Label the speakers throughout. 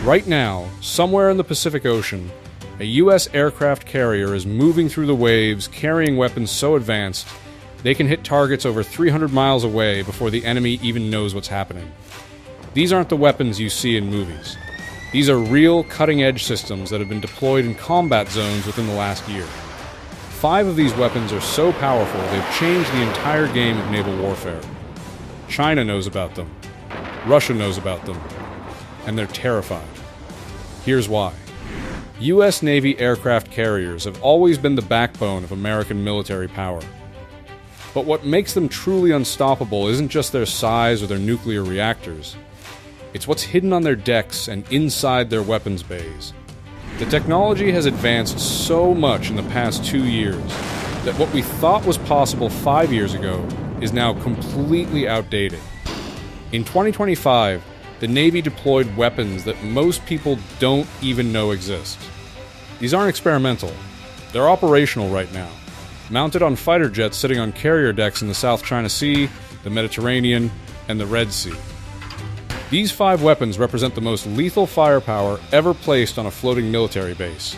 Speaker 1: Right now, somewhere in the Pacific Ocean, a U.S. aircraft carrier is moving through the waves, carrying weapons so advanced they can hit targets over 300 miles away before the enemy even knows what's happening. These aren't the weapons you see in movies. These are real, cutting-edge systems that have been deployed in combat zones within the last year. 5 of these weapons are so powerful they've changed the entire game of naval warfare. China knows about them. Russia knows about them. And they're terrified. Here's why. U.S. Navy aircraft carriers have always been the backbone of American military power. But what makes them truly unstoppable isn't just their size or their nuclear reactors. It's what's hidden on their decks and inside their weapons bays. The technology has advanced so much in the past 2 years that what we thought was possible 5 years ago is now completely outdated. In 2025, the Navy deployed weapons that most people don't even know exist. These aren't experimental. They're operational right now, mounted on fighter jets sitting on carrier decks in the South China Sea, the Mediterranean, and the Red Sea. These 5 weapons represent the most lethal firepower ever placed on a floating military base,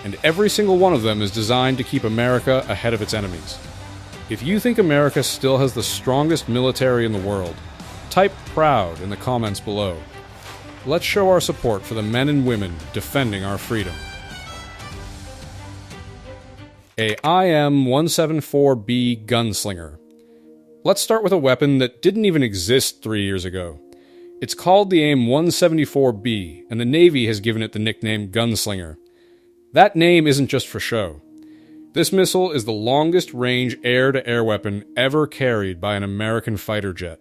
Speaker 1: and every single one of them is designed to keep America ahead of its enemies. If you think America still has the strongest military in the world, type proud in the comments below. Let's show our support for the men and women defending our freedom. A IM-174B gunslinger. Let's start with a weapon that didn't even exist 3 years ago. It's called the AIM-174B, and the Navy has given it the nickname Gunslinger. That name isn't just for show. This missile is the longest-range air-to-air weapon ever carried by an American fighter jet.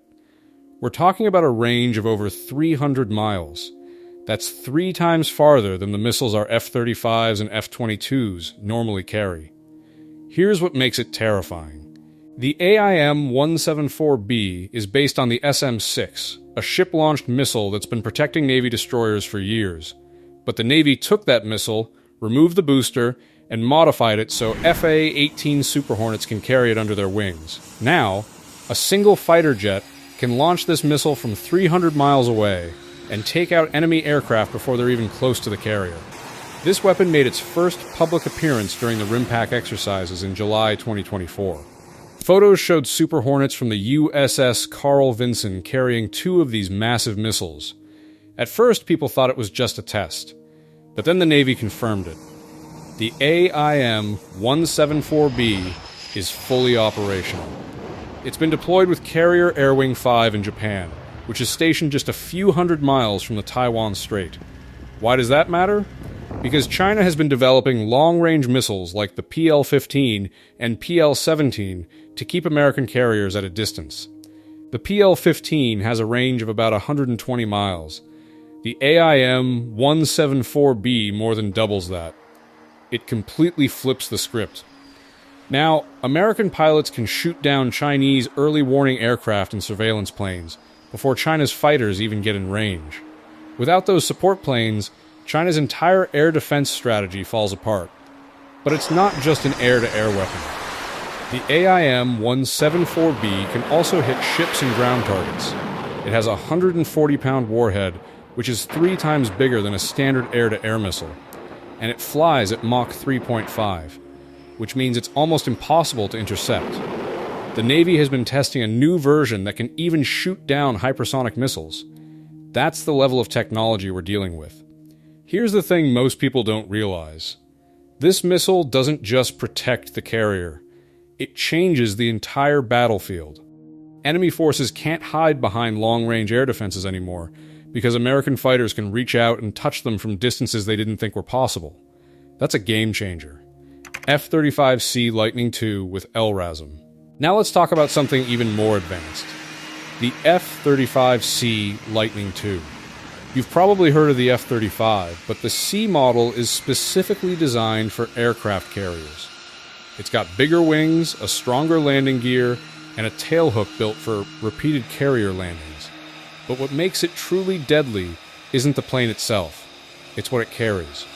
Speaker 1: We're talking about a range of over 300 miles. That's 3 times farther than the missiles our F-35s and F-22s normally carry. Here's what makes it terrifying. The AIM-174B is based on the SM-6, a ship-launched missile that's been protecting Navy destroyers for years. But the Navy took that missile, removed the booster, and modified it so FA-18 Super Hornets can carry it under their wings. Now, a single fighter jet can launch this missile from 300 miles away and take out enemy aircraft before they're even close to the carrier. This weapon made its first public appearance during the RIMPAC exercises in July 2024. Photos showed Super Hornets from the USS Carl Vinson carrying 2 of these massive missiles. At first, people thought it was just a test, but then the Navy confirmed it. The AIM-174B is fully operational. It's been deployed with Carrier Air Wing 5 in Japan, which is stationed just a few hundred miles from the Taiwan Strait. Why does that matter? Because China has been developing long-range missiles like the PL-15 and PL-17 to keep American carriers at a distance. The PL-15 has a range of about 120 miles. The AIM-174B more than doubles that. It completely flips the script. Now, American pilots can shoot down Chinese early warning aircraft and surveillance planes before China's fighters even get in range. Without those support planes, China's entire air defense strategy falls apart. But it's not just an air-to-air weapon. The AIM-174B can also hit ships and ground targets. It has a 140-pound warhead, which is 3 times bigger than a standard air-to-air missile. And it flies at Mach 3.5, which means it's almost impossible to intercept. The Navy has been testing a new version that can even shoot down hypersonic missiles. That's the level of technology we're dealing with. Here's the thing most people don't realize. This missile doesn't just protect the carrier. It changes the entire battlefield. Enemy forces can't hide behind long-range air defenses anymore, because American fighters can reach out and touch them from distances they didn't think were possible. That's a game changer. F-35C Lightning II with LRASM. Now let's talk about something even more advanced. The F-35C Lightning II. You've probably heard of the F-35, but the C model is specifically designed for aircraft carriers. It's got bigger wings, a stronger landing gear, and a tailhook built for repeated carrier landings. But what makes it truly deadly isn't the plane itself, it's what it carries.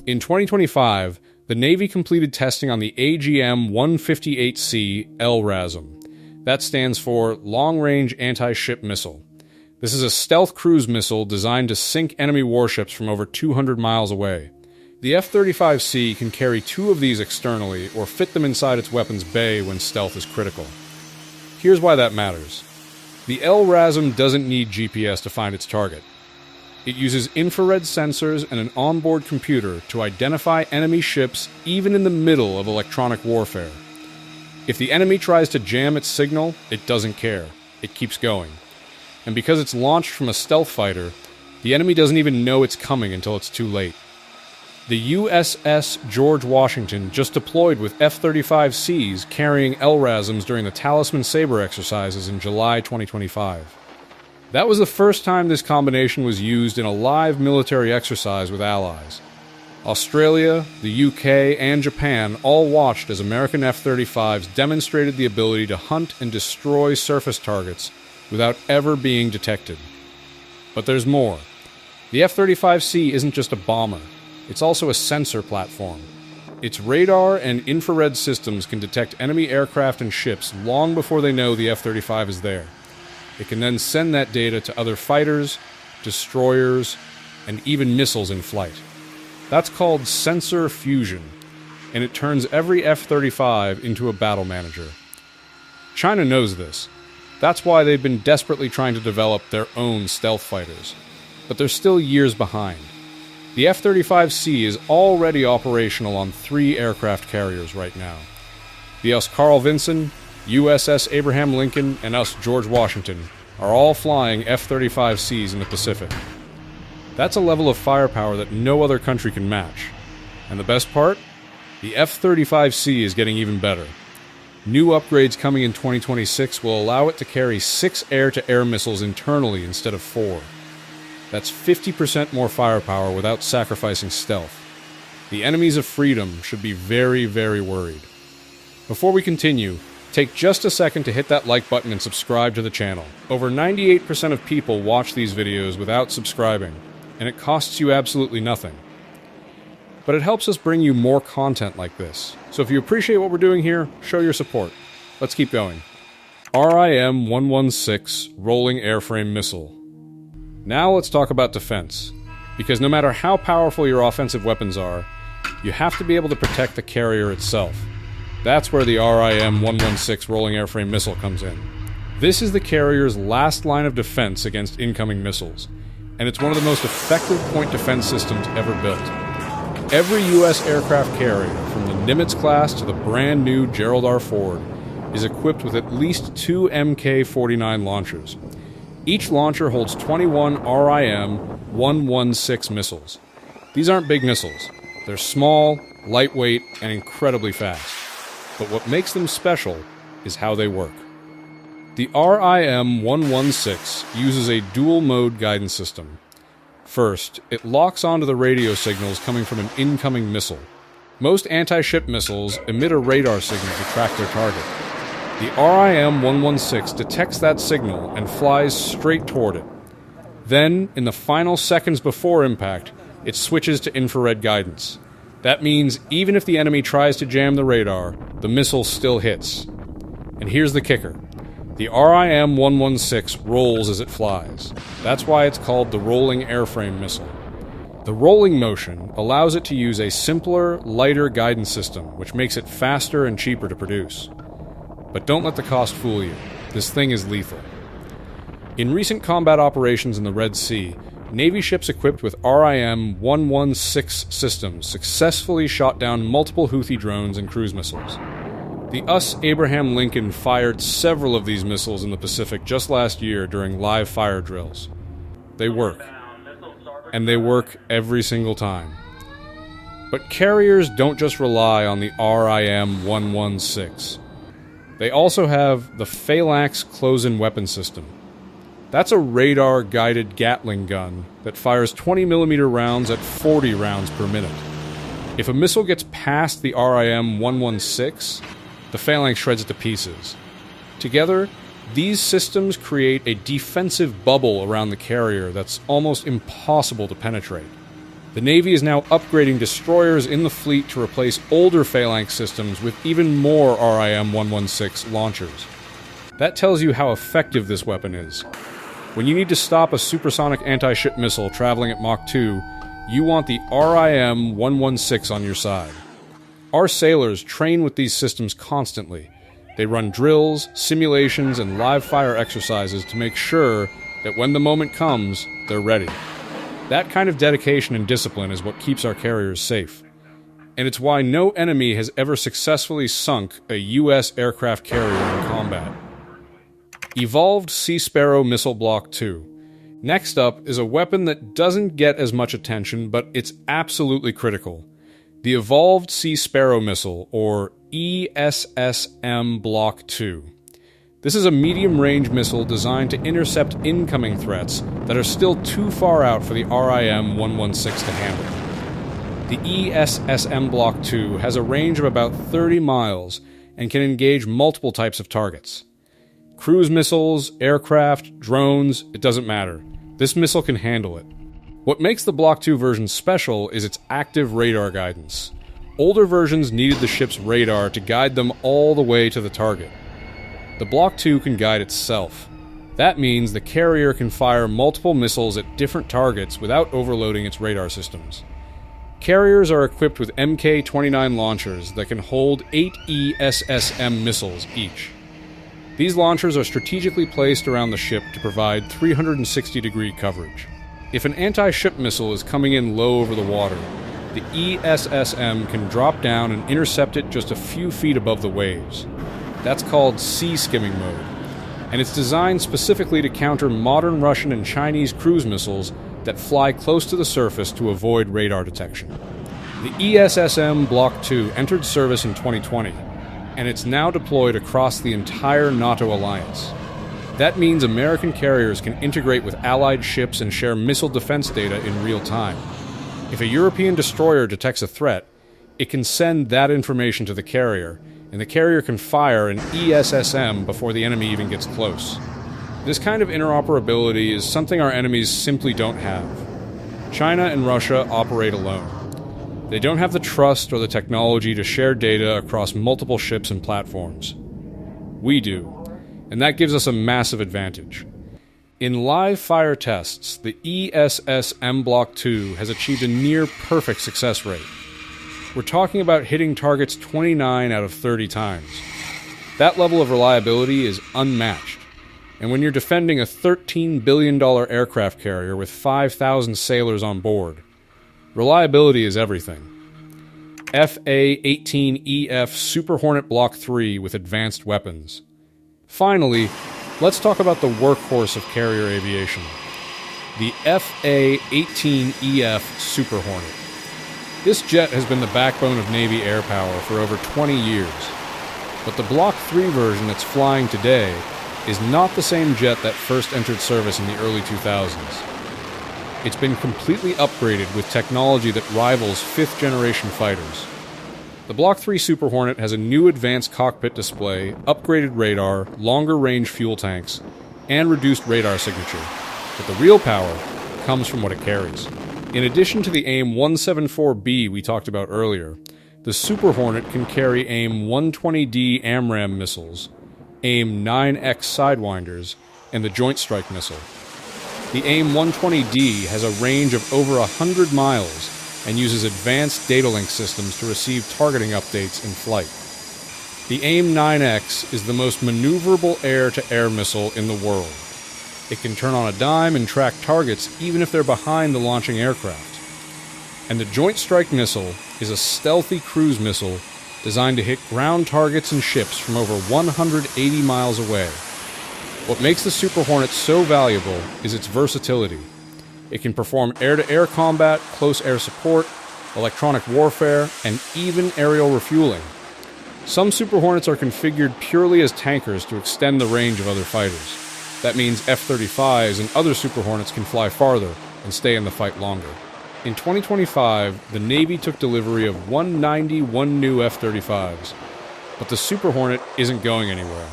Speaker 1: In 2025, the Navy completed testing on the AGM-158C LRASM. That stands for Long Range Anti-Ship Missile. This is a stealth cruise missile designed to sink enemy warships from over 200 miles away. The F-35C can carry 2 of these externally or fit them inside its weapon's bay when stealth is critical. Here's why that matters. The LRASM doesn't need GPS to find its target. It uses infrared sensors and an onboard computer to identify enemy ships even in the middle of electronic warfare. If the enemy tries to jam its signal, it doesn't care. It keeps going. And because it's launched from a stealth fighter, the enemy doesn't even know it's coming until it's too late. The USS George Washington just deployed with F-35Cs carrying LRASMs during the Talisman Sabre exercises in July 2025. That was the first time this combination was used in a live military exercise with allies. Australia, the UK, and Japan all watched as American F-35s demonstrated the ability to hunt and destroy surface targets without ever being detected. But there's more. The F-35C isn't just a bomber. It's also a sensor platform. Its radar and infrared systems can detect enemy aircraft and ships long before they know the F-35 is there. It can then send that data to other fighters, destroyers, and even missiles in flight. That's called sensor fusion, and it turns every F-35 into a battle manager. China knows this. That's why they've been desperately trying to develop their own stealth fighters. But they're still years behind. The F-35C is already operational on 3 aircraft carriers right now. The US Carl Vinson, USS Abraham Lincoln, and US George Washington are all flying F-35Cs in the Pacific. That's a level of firepower that no other country can match. And the best part? The F-35C is getting even better. New upgrades coming in 2026 will allow it to carry 6 air-to-air missiles internally instead of 4. That's 50% more firepower without sacrificing stealth. The enemies of freedom should be very, very worried. Before we continue, take just a second to hit that like button and subscribe to the channel. Over 98% of people watch these videos without subscribing, and it costs you absolutely nothing. But it helps us bring you more content like this. So if you appreciate what we're doing here, show your support. Let's keep going. RIM-116 Rolling Airframe Missile. Now let's talk about defense. Because no matter how powerful your offensive weapons are, you have to be able to protect the carrier itself. That's where the RIM-116 Rolling Airframe Missile comes in. This is the carrier's last line of defense against incoming missiles, and it's one of the most effective point defense systems ever built. Every U.S. aircraft carrier, from the Nimitz class to the brand new Gerald R. Ford, is equipped with at least 2 Mk-49 launchers. Each launcher holds 21 RIM-116 missiles. These aren't big missiles. They're small, lightweight, and incredibly fast. But what makes them special is how they work. The RIM-116 uses a dual-mode guidance system. First, it locks onto the radio signals coming from an incoming missile. Most anti-ship missiles emit a radar signal to track their target. The RIM-116 detects that signal and flies straight toward it. Then, in the final seconds before impact, it switches to infrared guidance. That means even if the enemy tries to jam the radar, the missile still hits. And here's the kicker. The RIM-116 rolls as it flies. That's why it's called the Rolling Airframe Missile. The rolling motion allows it to use a simpler, lighter guidance system, which makes it faster and cheaper to produce. But don't let the cost fool you. This thing is lethal. In recent combat operations in the Red Sea, Navy ships equipped with RIM-116 systems successfully shot down multiple Houthi drones and cruise missiles. The US Abraham Lincoln fired several of these missiles in the Pacific just last year during live fire drills. They work. And they work every single time. But carriers don't just rely on the RIM-116. They also have the Phalanx close-in weapon system. That's a radar-guided Gatling gun that fires 20mm rounds at 40 rounds per minute. If a missile gets past the RIM-116, the Phalanx shreds it to pieces. Together, these systems create a defensive bubble around the carrier that's almost impossible to penetrate. The Navy is now upgrading destroyers in the fleet to replace older Phalanx systems with even more RIM-116 launchers. That tells you how effective this weapon is. When you need to stop a supersonic anti-ship missile traveling at Mach 2, you want the RIM-116 on your side. Our sailors train with these systems constantly. They run drills, simulations, and live-fire exercises to make sure that when the moment comes, they're ready. That kind of dedication and discipline is what keeps our carriers safe. And it's why no enemy has ever successfully sunk a U.S. aircraft carrier in combat. Evolved Sea Sparrow Missile Block 2. Next up is a weapon that doesn't get as much attention, but it's absolutely critical. The Evolved Sea Sparrow Missile, or ESSM Block 2. This is a medium-range missile designed to intercept incoming threats that are still too far out for the RIM-116 to handle. The ESSM Block 2 has a range of about 30 miles and can engage multiple types of targets. Cruise missiles, aircraft, drones, it doesn't matter. This missile can handle it. What makes the Block 2 version special is its active radar guidance. Older versions needed the ship's radar to guide them all the way to the target. The Block 2 can guide itself. That means the carrier can fire multiple missiles at different targets without overloading its radar systems. Carriers are equipped with Mk-29 launchers that can hold 8 ESSM missiles each. These launchers are strategically placed around the ship to provide 360-degree coverage. If an anti-ship missile is coming in low over the water, the ESSM can drop down and intercept it just a few feet above the waves. That's called sea skimming mode, and it's designed specifically to counter modern Russian and Chinese cruise missiles that fly close to the surface to avoid radar detection. The ESSM Block 2 entered service in 2020, and it's now deployed across the entire NATO alliance. That means American carriers can integrate with Allied ships and share missile defense data in real time. If a European destroyer detects a threat, it can send that information to the carrier, and the carrier can fire an ESSM before the enemy even gets close. This kind of interoperability is something our enemies simply don't have. China and Russia operate alone. They don't have the trust or the technology to share data across multiple ships and platforms. We do, and that gives us a massive advantage. In live fire tests, the ESSM Block 2 has achieved a near-perfect success rate. We're talking about hitting targets 29 out of 30 times. That level of reliability is unmatched. And when you're defending a $13 billion aircraft carrier with 5,000 sailors on board, reliability is everything. FA-18EF Super Hornet Block 3 with advanced weapons. Finally, let's talk about the workhorse of carrier aviation, the FA-18EF Super Hornet. This jet has been the backbone of Navy air power for over 20 years. But the Block 3 version that's flying today is not the same jet that first entered service in the early 2000s. It's been completely upgraded with technology that rivals fifth-generation fighters. The Block 3 Super Hornet has a new advanced cockpit display, upgraded radar, longer-range fuel tanks, and reduced radar signature. But the real power comes from what it carries. In addition to the AIM-174B we talked about earlier, the Super Hornet can carry AIM-120D AMRAAM missiles, AIM-9X Sidewinders, and the Joint Strike Missile. The AIM-120D has a range of over 100 miles and uses advanced data link systems to receive targeting updates in flight. The AIM-9X is the most maneuverable air-to-air missile in the world. It can turn on a dime and track targets even if they're behind the launching aircraft. And the Joint Strike Missile is a stealthy cruise missile designed to hit ground targets and ships from over 180 miles away. What makes the Super Hornet so valuable is its versatility. It can perform air-to-air combat, close air support, electronic warfare, and even aerial refueling. Some Super Hornets are configured purely as tankers to extend the range of other fighters. That means F-35s and other Super Hornets can fly farther and stay in the fight longer. In 2025, the Navy took delivery of 191 new F-35s, but the Super Hornet isn't going anywhere.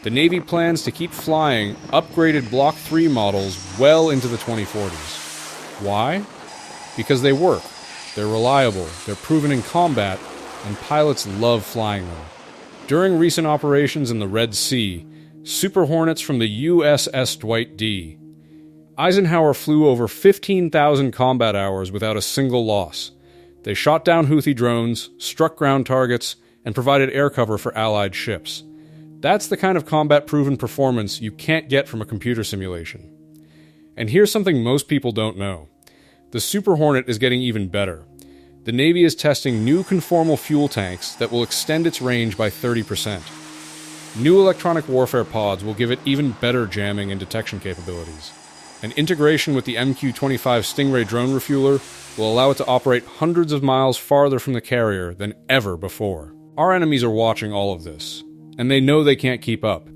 Speaker 1: The Navy plans to keep flying upgraded Block 3 models well into the 2040s. Why? Because they work, they're reliable, they're proven in combat, and pilots love flying them. During recent operations in the Red Sea, Super Hornets from the USS Dwight D, Eisenhower flew over 15,000 combat hours without a single loss. They shot down Houthi drones, struck ground targets, and provided air cover for Allied ships. That's the kind of combat-proven performance you can't get from a computer simulation. And here's something most people don't know. The Super Hornet is getting even better. The Navy is testing new conformal fuel tanks that will extend its range by 30%. New electronic warfare pods will give it even better jamming and detection capabilities. And integration with the MQ-25 Stingray drone refueler will allow it to operate hundreds of miles farther from the carrier than ever before. Our enemies are watching all of this, and they know they can't keep up.